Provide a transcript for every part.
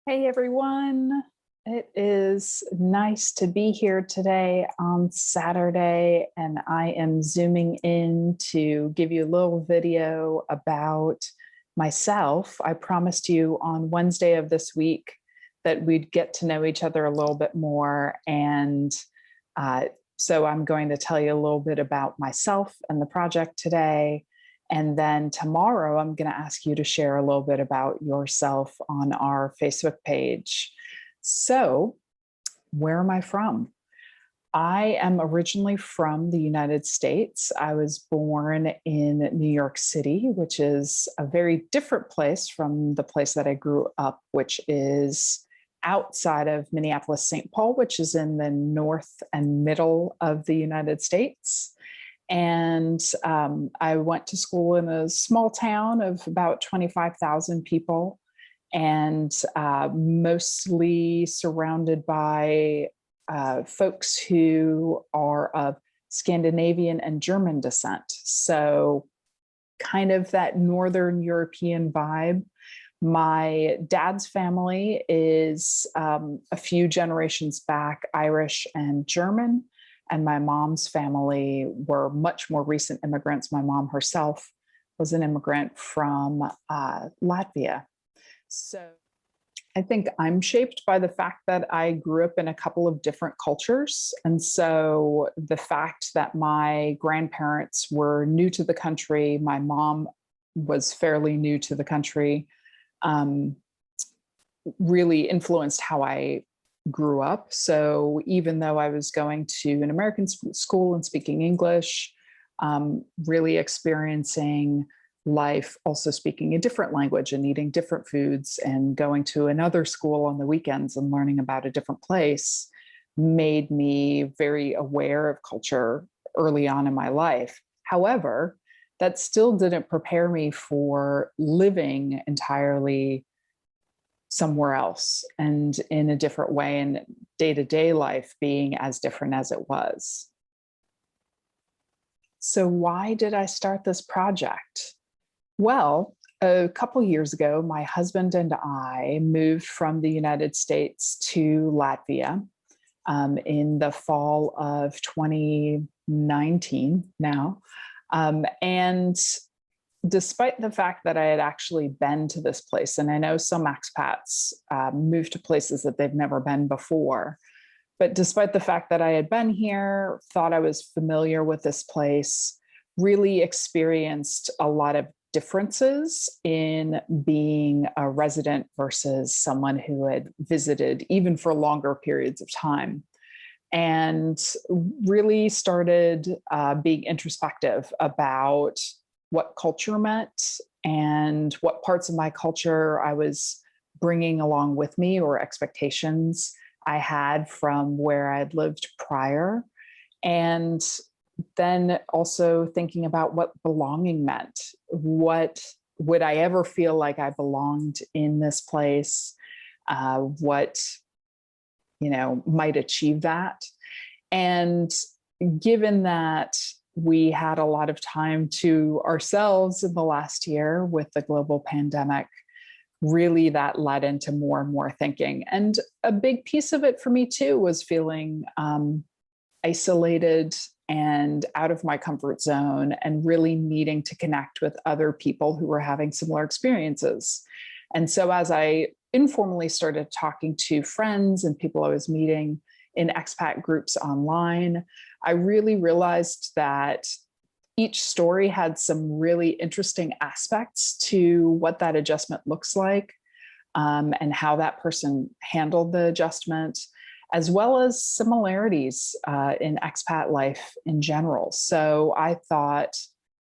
Hey everyone, it is nice to be here today on Saturday, and I am zooming in to give you a little video about myself. I promised you on Wednesday of this week that we'd get to know each other a little bit more, and uh, so I'm going to tell you a little bit about myself and the project today. And then tomorrow, I'm going to ask you to share a little bit about yourself on our Facebook page. So, where am I from? I am originally from the United States. I was born in New York City, which is a very different place from the place that I grew up, which is outside of Minneapolis, St. Paul, which is in the north and middle of the United States. And I went to school in a small town of about 25,000 people, and mostly surrounded by folks who are of Scandinavian and German descent. So, kind of that Northern European vibe. My dad's family is a few generations back Irish and German, and my mom's family were much more recent immigrants. My mom herself was an immigrant from Latvia. So I think I'm shaped by the fact that I grew up in a couple of different cultures. And so the fact that my grandparents were new to the country, my mom was fairly new to the country, um, really influenced how I grew up. So even though I was going to an American school and speaking English, really experiencing life, also speaking a different language and eating different foods, and going to another school on the weekends and learning about a different place made me very aware of culture early on in my life. However, that still didn't prepare me for living entirely somewhere else and in a different way, and day-to-day life being as different as it was. So why did I start this project? Well, a couple years ago, my husband and I moved from the United States to Latvia in the fall of 2019 now. And despite the fact that I had actually been to this place, and I know some expats move to places that they've never been before, but despite the fact that I had been here, thought I was familiar with this place, really experienced a lot of differences in being a resident versus someone who had visited even for longer periods of time, and really started being introspective about what culture meant and what parts of my culture I was bringing along with me, or expectations I had from where I'd lived prior. And then also thinking about what belonging meant. What would I ever feel like I belonged in this place? What, might achieve that? And given that we had a lot of time to ourselves in the last year with the global pandemic, really that led into more and more thinking. And a big piece of it for me too was feeling isolated and out of my comfort zone, and really needing to connect with other people who were having similar experiences. And so as I informally started talking to friends and people I was meeting in expat groups online, I really realized that each story had some really interesting aspects to what that adjustment looks like, and how that person handled the adjustment, as well as similarities in expat life in general. So I thought,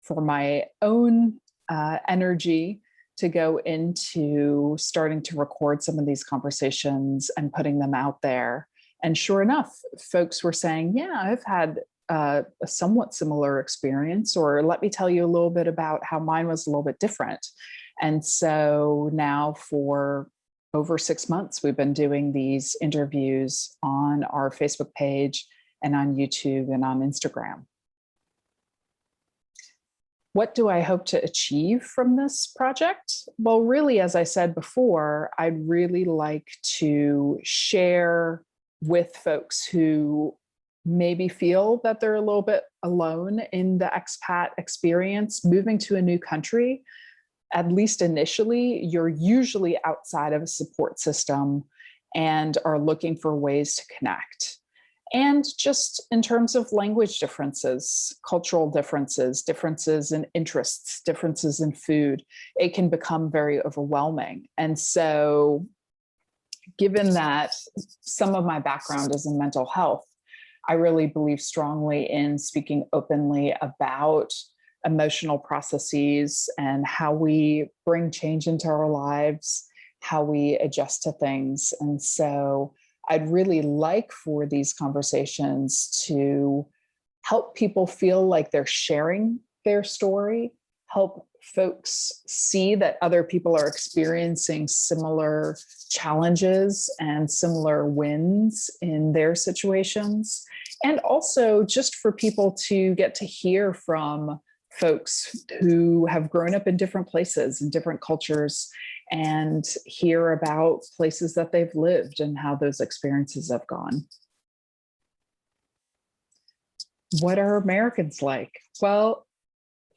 for my own energy, to go into starting to record some of these conversations and putting them out there. And sure enough, folks were saying, yeah, I've had a somewhat similar experience, or let me tell you a little bit about how mine was a little bit different. And so now for over 6 months, we've been doing these interviews on our Facebook page and on YouTube and on Instagram. What do I hope to achieve from this project? Well, really, as I said before, I'd really like to share with folks who maybe feel that they're a little bit alone in the expat experience, moving to a new country. At least initially, you're usually outside of a support system and are looking for ways to connect. And just in terms of language differences, cultural differences, differences in interests, differences in food, it can become very overwhelming. And so, given that some of my background is in mental health, I really believe strongly in speaking openly about emotional processes and how we bring change into our lives, how we adjust to things. And so I'd really like for these conversations to help people feel like they're sharing their story, help folks see that other people are experiencing similar challenges and similar wins in their situations. And also just for people to get to hear from folks who have grown up in different places and different cultures and hear about places that they've lived and how those experiences have gone. What are Americans like? Well,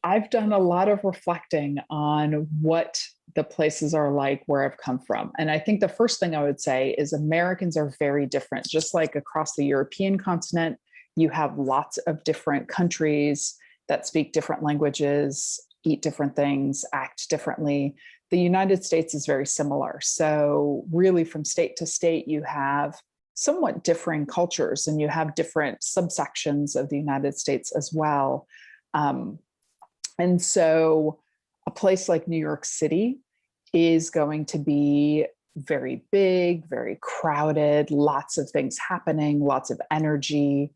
I've done a lot of reflecting on what the places are like where I've come from. And I think the first thing I would say is Americans are very different. Just like across the European continent, you have lots of different countries that speak different languages, eat different things, act differently. The United States is very similar. So really from state to state, you have somewhat differing cultures and you have different subsections of the United States as well. And so a place like New York City is going to be very big, very crowded, lots of things happening, lots of energy,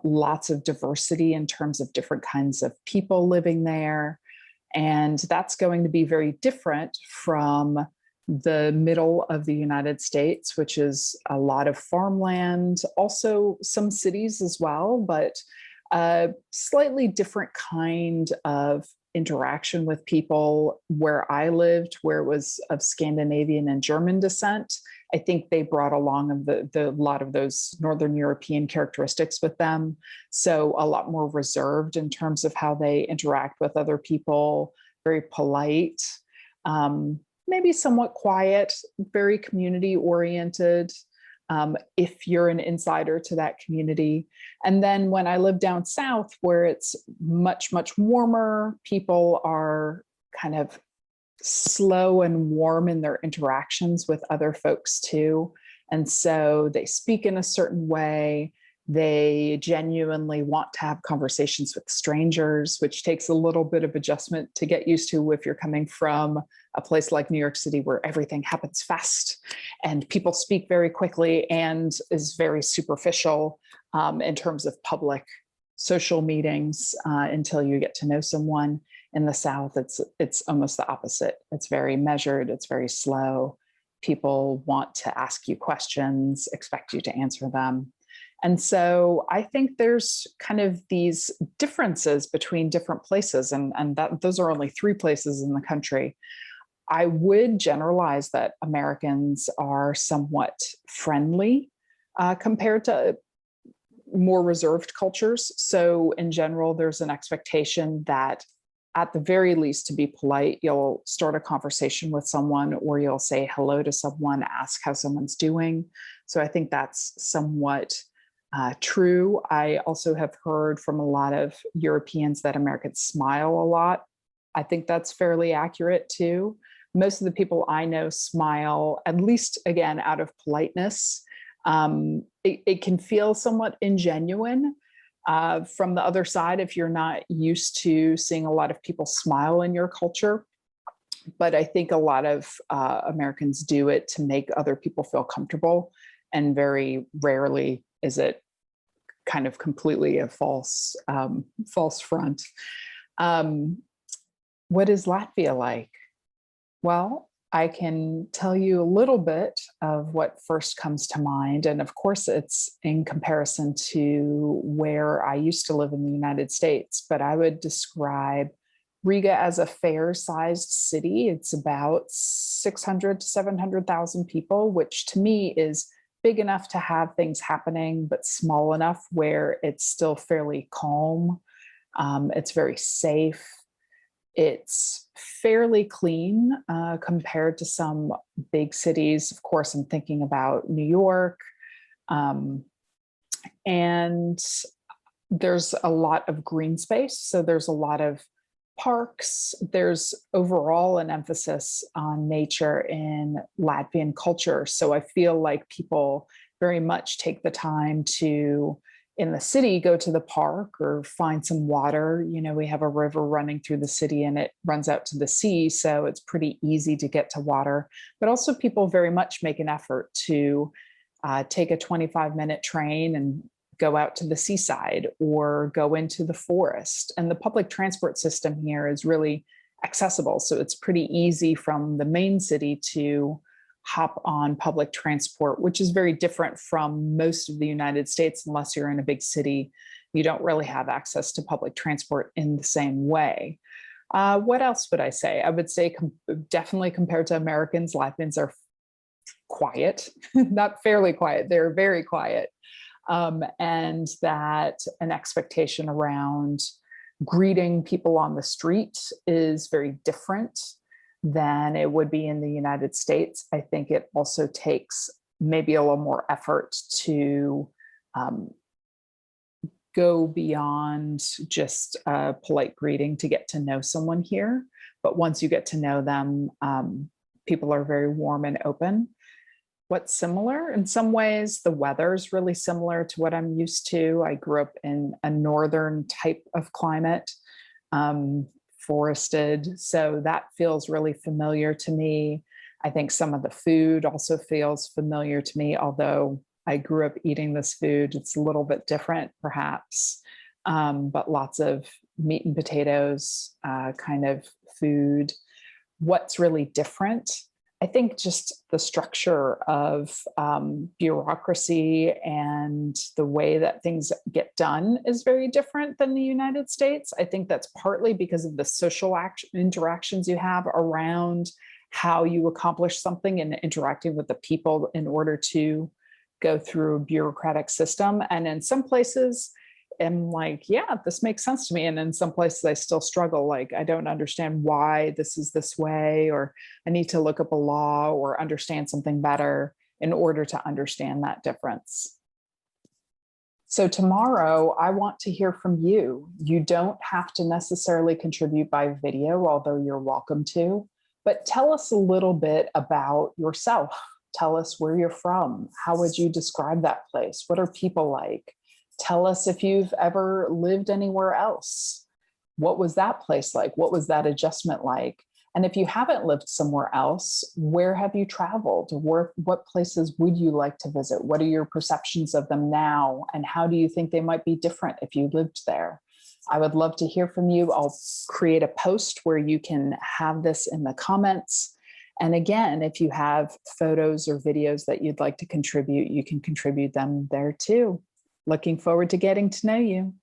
lots of diversity in terms of different kinds of people living there. And that's going to be very different from the middle of the United States, which is a lot of farmland, also some cities as well, but a slightly different kind of interaction with people. Where I lived, where it was of Scandinavian and German descent, I think they brought along the lot of those Northern European characteristics with them. So a lot more reserved in terms of how they interact with other people, very polite, maybe somewhat quiet, very community oriented. If you're an insider to that community. And then when I live down south, where it's much, much warmer, people are kind of slow and warm in their interactions with other folks too. And so they speak in a certain way. They genuinely want to have conversations with strangers, which takes a little bit of adjustment to get used to if you're coming from a place like New York City, where everything happens fast and people speak very quickly and is very superficial in terms of public social meetings until you get to know someone. In the South, it's almost the opposite. It's very measured, it's very slow. People want to ask you questions, expect you to answer them. And so I think there's kind of these differences between different places, and that those are only 3 places in the country. I would generalize that Americans are somewhat friendly compared to more reserved cultures. So in general, there's an expectation that at the very least, to be polite, you'll start a conversation with someone, or you'll say hello to someone, ask how someone's doing. So I think that's somewhat true. I also have heard from a lot of Europeans that Americans smile a lot. I think that's fairly accurate too. Most of the people I know smile, at least again, out of politeness. It can feel somewhat ingenuine from the other side if you're not used to seeing a lot of people smile in your culture. But I think a lot of Americans do it to make other people feel comfortable, and very rarely is it kind of completely a false front. What is Latvia like? Well, I can tell you a little bit of what first comes to mind. And of course, it's in comparison to where I used to live in the United States, but I would describe Riga as a fair-sized city, it's about 600 to 700,000 people, which to me is big enough to have things happening, but small enough where it's still fairly calm. It's very safe. It's fairly clean compared to some big cities. Of course, I'm thinking about New York. And there's a lot of green space. So there's a lot of parks. There's overall an emphasis on nature in Latvian culture. So I feel like people very much take the time to, in the city, go to the park or find some water. You know, we have a river running through the city and it runs out to the sea. So it's pretty easy to get to water. But also people very much make an effort to take a 25-minute train and go out to the seaside or go into the forest. And the public transport system here is really accessible. So it's pretty easy from the main city to hop on public transport, which is very different from most of the United States. Unless you're in a big city, you don't really have access to public transport in the same way. What else would I say? I would say definitely compared to Americans, Latvians are quiet, not fairly quiet, they're very quiet. And that an expectation around greeting people on the street is very different than it would be in the United States. I think it also takes maybe a little more effort to go beyond just a polite greeting to get to know someone here. But once you get to know them, people are very warm and open. What's similar? In some ways, the weather is really similar to what I'm used to. I grew up in a northern type of climate, forested, so that feels really familiar to me. I think some of the food also feels familiar to me, although I grew up eating this food. It's a little bit different, perhaps, but lots of meat and potatoes kind of food. What's really different? I think just the structure of bureaucracy and the way that things get done is very different than the United States. I think that's partly because of the social interactions you have around how you accomplish something and interacting with the people in order to go through a bureaucratic system. And in some places, I'm like, yeah, this makes sense to me. And in some places I still struggle. Like, I don't understand why this is this way, or I need to look up a law or understand something better in order to understand that difference. So tomorrow I want to hear from you. You don't have to necessarily contribute by video, although you're welcome to, but tell us a little bit about yourself. Tell us where you're from. How would you describe that place? What are people like? Tell us if you've ever lived anywhere else. What was that place like? What was that adjustment like? And if you haven't lived somewhere else, where have you traveled? What places would you like to visit? What are your perceptions of them now? And how do you think they might be different if you lived there? I would love to hear from you. I'll create a post where you can have this in the comments. And again, if you have photos or videos that you'd like to contribute, you can contribute them there too. Looking forward to getting to know you.